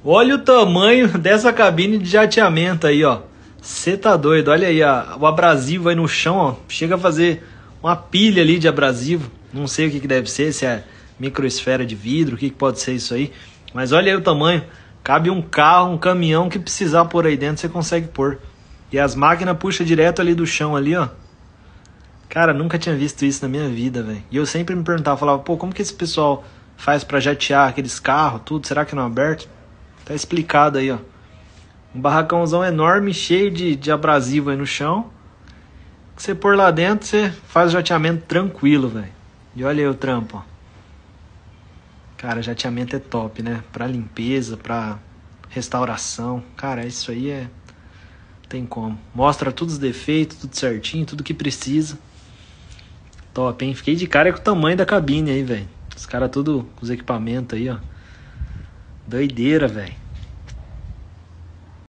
Olha o tamanho dessa cabine de jateamento aí, ó. Você tá doido. Olha aí, o abrasivo aí no chão, ó. Chega a fazer uma pilha ali de abrasivo. Não sei o que deve ser, se é microesfera de vidro, o que pode ser isso aí. Mas olha aí o tamanho. Cabe um carro, um caminhão que precisar pôr aí dentro, você consegue pôr. E as máquinas puxam direto ali do chão ali, ó. Cara, nunca tinha visto isso na minha vida, velho. E eu sempre me perguntava, falava, pô, como que esse pessoal faz pra jatear aqueles carros, tudo? Será que não é aberto? Tá explicado aí, ó. Um barracãozão enorme, cheio de abrasivo aí no chão. Que você pôr lá dentro, você faz o jateamento tranquilo, velho. E olha aí o trampo, ó. Cara, jateamento é top, né? Pra limpeza, pra restauração. Cara, isso aí é... tem como. Mostra todos os defeitos, tudo certinho, tudo que precisa. Top, hein? Fiquei de cara com o tamanho da cabine aí, velho. Os caras tudo com os equipamentos aí, ó. Doideira, velho.